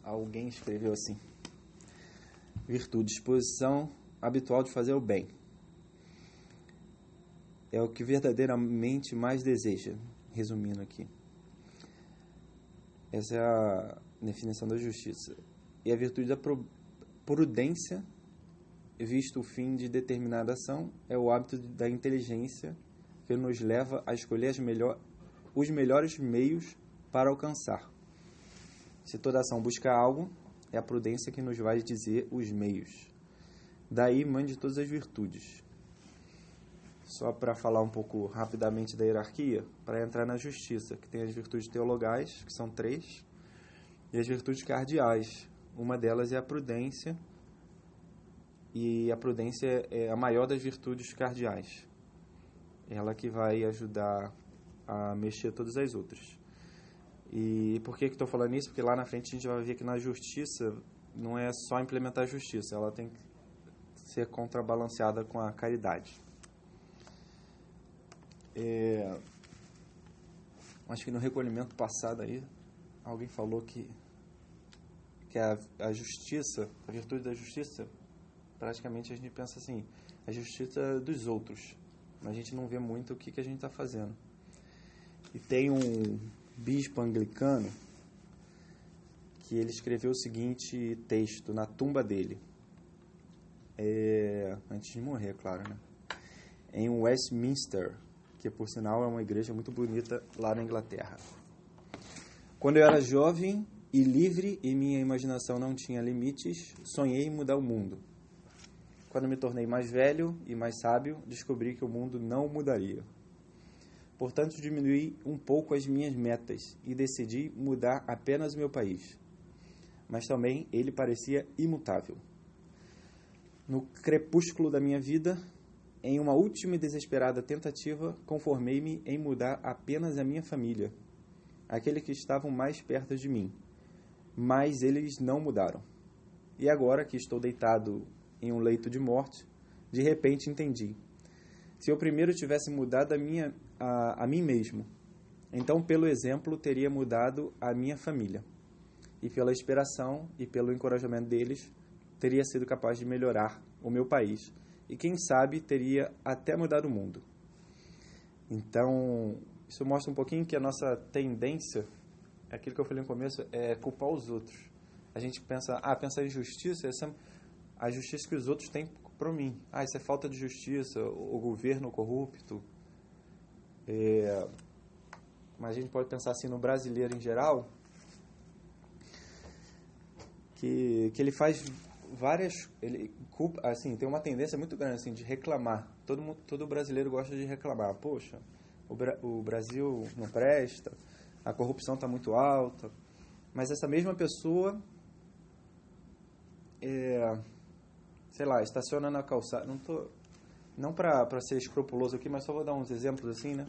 alguém escreveu assim: virtude, disposição habitual de fazer o bem. É o que verdadeiramente mais deseja. Resumindo aqui. Essa é a definição da justiça. E a virtude da prudência, visto o fim de determinada ação, é o hábito da inteligência que nos leva a escolher os melhores meios para alcançar. Se toda ação busca algo, é a prudência que nos vai dizer os meios. Daí, mãe de todas as virtudes. Só para falar um pouco rapidamente da hierarquia, para entrar na justiça, que tem as virtudes teologais, que são 3, e as virtudes cardeais. Uma delas é a prudência, e a prudência é a maior das virtudes cardeais. Ela que vai ajudar a mexer todas as outras. E por que estou falando isso? Porque lá na frente a gente vai ver que na justiça não é só implementar a justiça, ela tem que ser contrabalanceada com a caridade. Acho que no recolhimento passado aí, alguém falou que a justiça, a virtude da justiça, praticamente a gente pensa assim, a justiça dos outros, mas a gente não vê muito o que a gente está fazendo. E tem um bispo anglicano que ele escreveu o seguinte texto na tumba dele, antes de morrer, claro, né? Em Westminster, que por sinal é uma igreja muito bonita lá na Inglaterra. Quando eu era jovem e livre e minha imaginação não tinha limites, sonhei em mudar o mundo. Quando me tornei mais velho e mais sábio, descobri que o mundo não mudaria. Portanto, diminuí um pouco as minhas metas e decidi mudar apenas o meu país. Mas também ele parecia imutável. No crepúsculo da minha vida, em uma última e desesperada tentativa, conformei-me em mudar apenas a minha família, aqueles que estavam mais perto de mim. Mas eles não mudaram. E agora que estou deitado em um leito de morte, de repente entendi. Se eu primeiro tivesse mudado a mim mesmo, então pelo exemplo teria mudado a minha família. E pela inspiração e pelo encorajamento deles, teria sido capaz de melhorar o meu país. E quem sabe teria até mudado o mundo. Então, isso mostra um pouquinho que a nossa tendência, aquilo que eu falei no começo, é culpar os outros. A gente pensa em justiça, essa a justiça que os outros têm para mim. Isso é falta de justiça, o governo corrupto. Mas a gente pode pensar assim no brasileiro em geral, que ele faz ele culpa, assim, tem uma tendência muito grande assim de reclamar. Todo brasileiro gosta de reclamar. Poxa, o Brasil não presta, a corrupção está muito alta. Mas essa mesma pessoa, sei lá, estaciona na calçada. Não para ser escrupuloso aqui, mas só vou dar uns exemplos assim, né?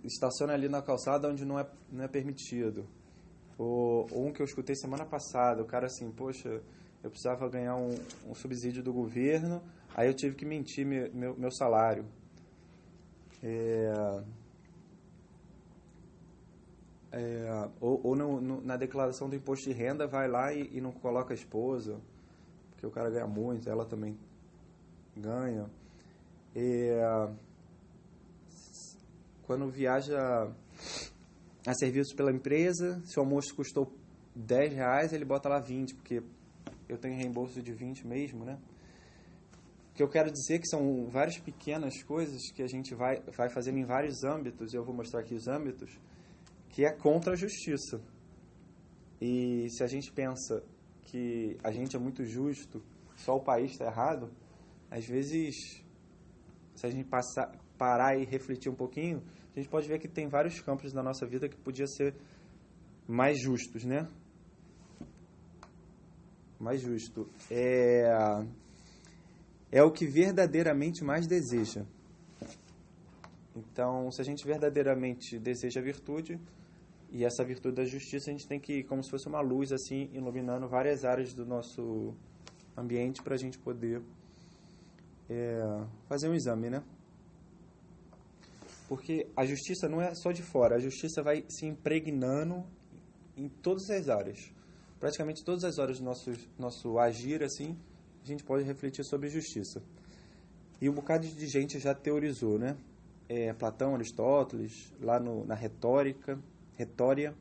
Estaciona ali na calçada onde não é permitido. Ou um que eu escutei semana passada, o cara assim, poxa, eu precisava ganhar um subsídio do governo, aí eu tive que mentir meu salário. Ou na declaração do imposto de renda vai lá e não coloca a esposa, porque o cara ganha muito, ela também ganha. Quando viaja a serviços pela empresa, se o almoço custou R$10, ele bota lá 20, porque eu tenho reembolso de 20 mesmo, né? O que eu quero dizer é que são várias pequenas coisas que a gente vai fazendo em vários âmbitos, e eu vou mostrar aqui os âmbitos, que é contra a justiça. E se a gente pensa que a gente é muito justo, só o país está errado, às vezes, se a gente parar e refletir um pouquinho, a gente pode ver que tem vários campos na nossa vida que podiam ser mais justos, né? Mais justo. É o que verdadeiramente mais deseja. Então, se a gente verdadeiramente deseja a virtude, e essa virtude da justiça, a gente tem que, como se fosse uma luz, assim, iluminando várias áreas do nosso ambiente para a gente poder fazer um exame, né? Porque a justiça não é só de fora, a justiça vai se impregnando em todas as áreas. praticamente todas as horas do nosso agir, assim, a gente pode refletir sobre justiça. E um bocado de gente já teorizou, né? Platão, Aristóteles, lá na Retória,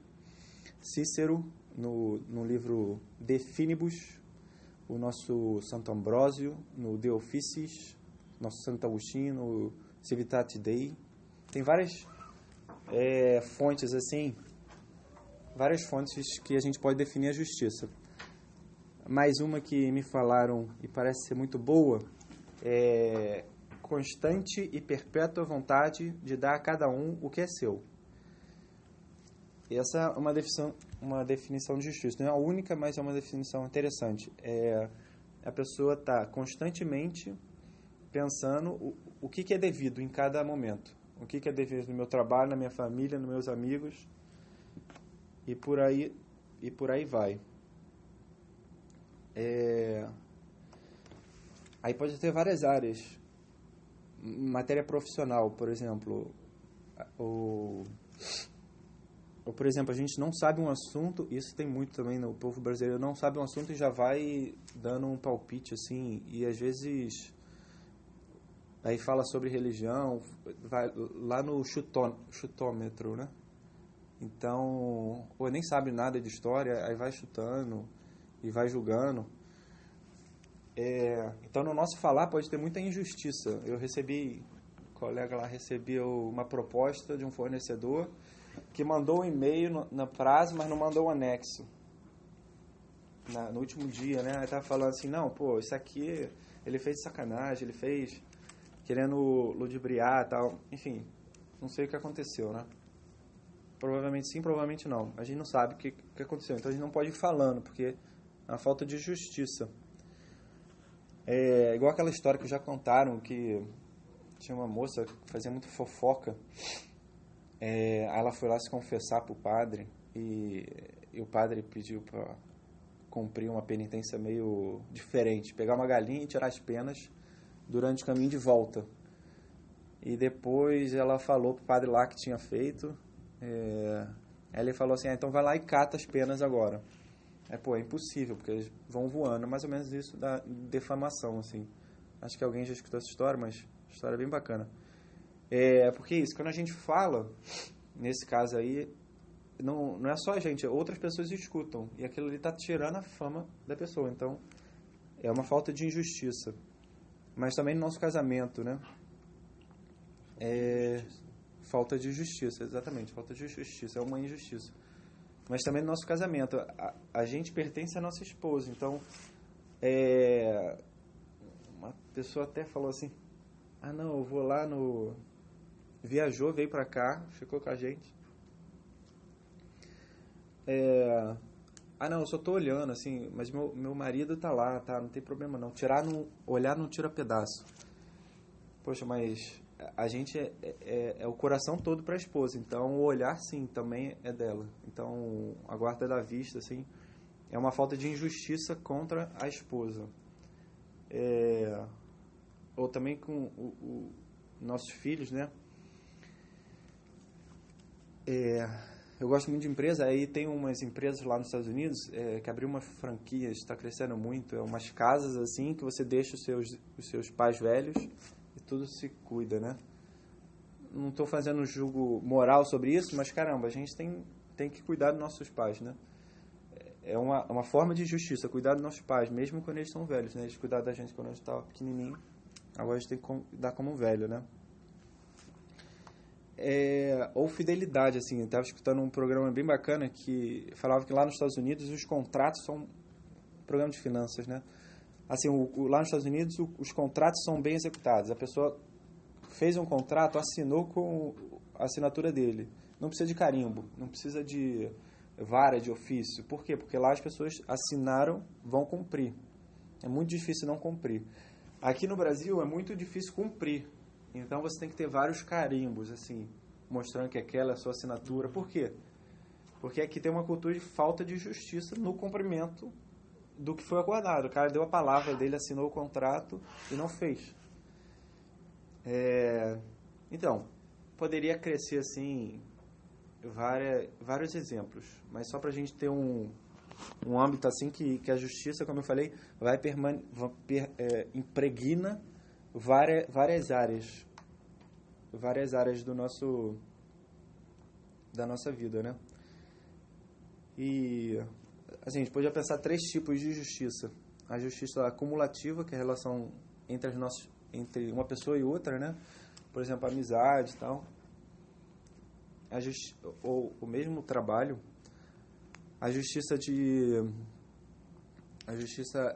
Cícero, no livro De Finibus, o nosso Santo Ambrósio, no De Officiis, nosso Santo Agostinho, no Civitate Dei. Tem várias fontes, assim, várias fontes que a gente pode definir a justiça. Mais uma que me falaram e parece ser muito boa é constante e perpétua vontade de dar a cada um o que é seu. Essa é uma definição de justiça. Não é a única, mas é uma definição interessante. A pessoa está constantemente pensando o que é devido em cada momento. O que é devido no meu trabalho, na minha família, nos meus amigos, e por aí vai. Aí pode ter várias áreas. Matéria profissional, por exemplo. Ou, por exemplo, a gente não sabe um assunto, isso tem muito também no povo brasileiro, não sabe um assunto e já vai dando um palpite, assim, e às vezes aí fala sobre religião, vai lá no chutômetro, né? Então, ou nem sabe nada de história, aí vai chutando e vai julgando. Então, no nosso falar pode ter muita injustiça. O colega lá recebeu uma proposta de um fornecedor que mandou um e-mail na prazo, mas não mandou o anexo. No último dia, né? Aí tava falando assim, não, pô, isso aqui ele fez de sacanagem, ele fez querendo ludibriar e tal. Enfim, não sei o que aconteceu, né? Provavelmente sim, provavelmente não. A gente não sabe o que aconteceu. Então a gente não pode ir falando, porque é uma falta de justiça. Igual aquela história que já contaram, que tinha uma moça que fazia muito fofoca. Aí ela foi lá se confessar pro padre e o padre pediu para cumprir uma penitência meio diferente. Pegar uma galinha e tirar as penas durante o caminho de volta. E depois ela falou pro padre lá que tinha feito. Aí ele falou assim, então vai lá e cata as penas agora. É impossível, porque eles vão voando. Mais ou menos isso da defamação, assim. Acho que alguém já escutou essa história, mas a história é bem bacana. Porque isso, quando a gente fala, nesse caso aí, não é só a gente, outras pessoas escutam. E aquilo ali está tirando a fama da pessoa. Então, é uma falta de injustiça. Mas também no nosso casamento, né? Falta de justiça, exatamente. Falta de justiça, é uma injustiça. Mas também no nosso casamento. A gente pertence à nossa esposa. Então, uma pessoa até falou assim, não, eu vou lá no... Viajou, veio pra cá, ficou com a gente. Não, eu só tô olhando, assim, mas meu marido tá lá, tá, não tem problema não. Olhar não tira pedaço. Poxa, mas a gente é o coração todo para a esposa, então o olhar, sim, também é dela. Então, a guarda da vista, assim, é uma falta de injustiça contra a esposa. Ou também com nossos filhos, né? Eu gosto muito de empresa, aí tem umas empresas lá nos Estados Unidos que abriu uma franquia, está crescendo muito, umas casas assim que você deixa os seus pais velhos e tudo se cuida, né? Não estou fazendo julgo moral sobre isso, mas caramba, a gente tem que cuidar dos nossos pais, né? É uma forma de justiça, cuidar dos nossos pais, mesmo quando eles estão velhos, né? Eles cuidaram da gente quando a gente estava pequenininho, agora a gente tem que cuidar como velho, né? Ou fidelidade, assim, eu estava escutando um programa bem bacana que falava que lá nos Estados Unidos os contratos são programa de finanças, né? Assim, lá nos Estados Unidos os contratos são bem executados. A pessoa fez um contrato, assinou com a assinatura dele. Não precisa de carimbo, não precisa de vara de ofício. Por quê? Porque lá as pessoas assinaram, vão cumprir. É muito difícil não cumprir. Aqui no Brasil é muito difícil cumprir. Então você tem que ter vários carimbos, assim, mostrando que aquela é a sua assinatura. Por quê? Porque aqui tem uma cultura de falta de justiça no cumprimento do que foi acordado. O cara deu a palavra dele, assinou o contrato e não fez. Então, poderia crescer assim vários exemplos, mas só para a gente ter um um âmbito assim que a justiça, como eu falei, impregna várias áreas da nossa vida, né? E assim, a gente pode pensar 3 tipos de justiça. A justiça acumulativa, que é a relação entre uma pessoa e outra, né? Por exemplo, a amizade e tal. Ou o mesmo trabalho. A justiça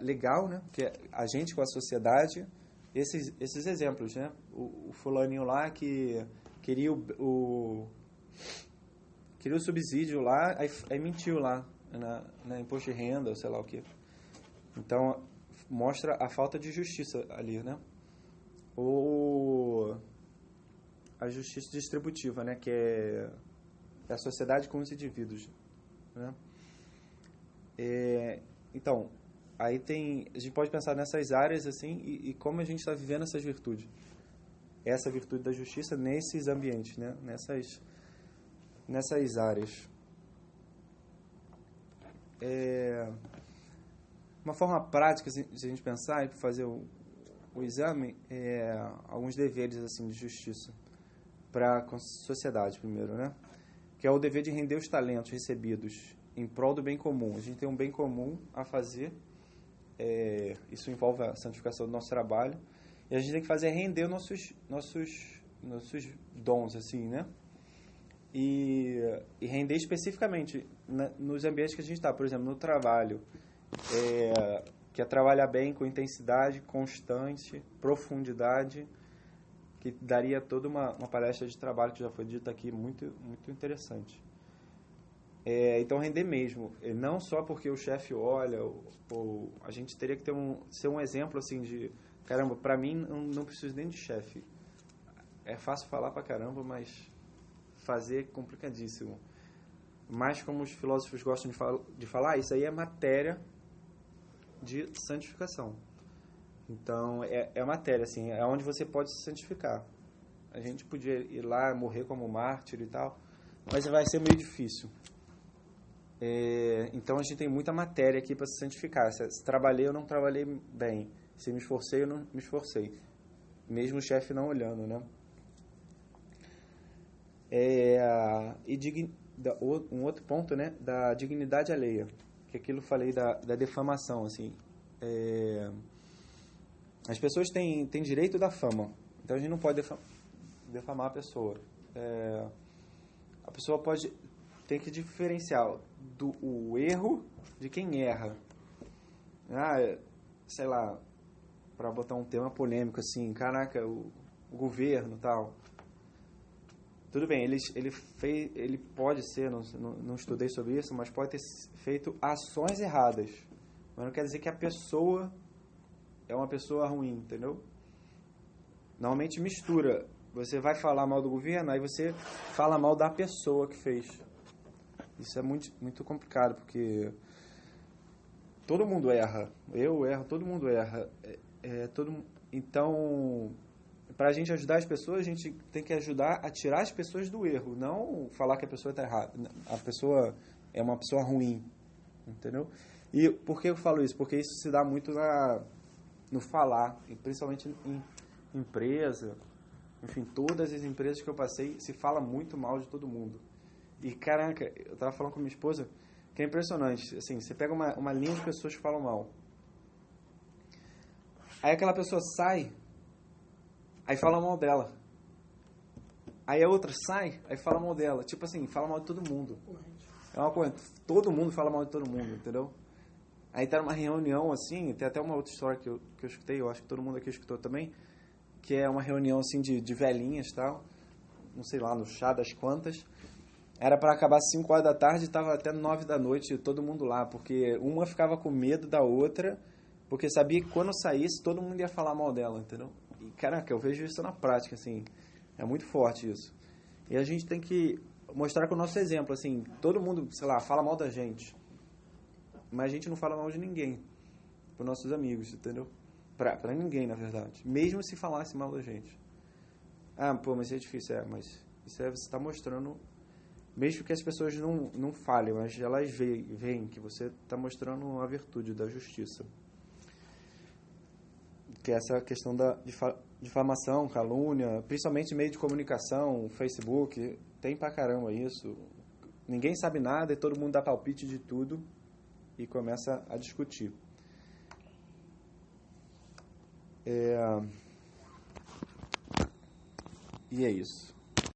legal, né? Que é a gente com a sociedade. Esses exemplos, né? O fulaninho lá que queria o subsídio lá, aí mentiu lá na imposto de renda, ou sei lá o que. Então, mostra a falta de justiça ali, né? Ou a justiça distributiva, né? Que é a sociedade com os indivíduos, né? Então, aí a gente pode pensar nessas áreas assim e como a gente está vivendo essas virtudes. Essa virtude da justiça nesses ambientes, né? Nessas áreas. Uma forma prática, se a gente pensar e fazer o exame, alguns deveres assim de justiça para a sociedade, primeiro, né? Que é o dever de render os talentos recebidos em prol do bem comum. A gente tem um bem comum a fazer, isso envolve a santificação do nosso trabalho, e a gente tem que fazer render nossos dons, assim, né? E render especificamente nos ambientes que a gente está, por exemplo, no trabalho, que é trabalhar bem com intensidade, constante, profundidade, que daria toda uma palestra de trabalho que já foi dita aqui, muito, muito interessante. Então, render mesmo, não só porque o chefe olha, ou a gente teria que ser um exemplo assim de, caramba, para mim não preciso nem de chefe. É fácil falar pra caramba, mas fazer é complicadíssimo. Mas como os filósofos gostam de falar, isso aí é matéria de santificação. Então, é matéria, assim, é onde você pode se santificar. A gente podia ir lá, morrer como mártir e tal, mas vai ser meio difícil. Então, a gente tem muita matéria aqui para se santificar. Se trabalhei ou não trabalhei bem. Se me esforcei ou não me esforcei. Mesmo o chefe não olhando, né? Um outro ponto, né, da dignidade alheia, que aquilo falei da defamação, assim. As pessoas têm direito da fama, então a gente não pode defamar a pessoa. A pessoa tem que diferenciar o erro de quem erra. Sei lá, para botar um tema polêmico assim, caraca, o governo e tal. Tudo bem, ele pode ser, não estudei sobre isso, mas pode ter feito ações erradas. Mas não quer dizer que a pessoa é uma pessoa ruim, entendeu? Normalmente mistura. Você vai falar mal do governo, aí você fala mal da pessoa que fez. Isso é muito, muito complicado, porque todo mundo erra. Eu erro, todo mundo erra. Então, para a gente ajudar as pessoas, a gente tem que ajudar a tirar as pessoas do erro, não falar que a pessoa está errada. A pessoa é uma pessoa ruim, entendeu? E por que eu falo isso? Porque isso se dá muito no falar, e principalmente em empresa. Enfim, todas as empresas que eu passei, se fala muito mal de todo mundo. E, caraca, eu estava falando com minha esposa, que é impressionante. Assim, você pega uma linha de pessoas que falam mal. Aí aquela pessoa sai, aí fala mal dela. Aí a outra sai, aí fala mal dela. Tipo assim, fala mal de todo mundo. É uma corrente. Todo mundo fala mal de todo mundo, entendeu? Aí tá numa reunião assim, tem até uma outra história que eu escutei, eu acho que todo mundo aqui escutou também, que é uma reunião assim de velhinhas e tal, não sei lá, no chá das quantas. Era para acabar às 5 horas da tarde e estava até 9 da noite todo mundo lá, porque uma ficava com medo da outra, porque sabia que quando saísse todo mundo ia falar mal dela, entendeu? E caraca, eu vejo isso na prática, assim, é muito forte isso. E a gente tem que mostrar com o nosso exemplo, assim, todo mundo, sei lá, fala mal da gente, mas a gente não fala mal de ninguém, para nossos amigos, entendeu? Para ninguém, na verdade, mesmo se falasse mal da gente. Pô, mas isso é difícil, mas isso você está mostrando Mesmo que as pessoas não falem, mas elas veem que você está mostrando a virtude da justiça. Que é essa questão da difamação, calúnia, principalmente meio de comunicação, Facebook, tem pra caramba isso. Ninguém sabe nada e todo mundo dá palpite de tudo e começa a discutir. E é isso.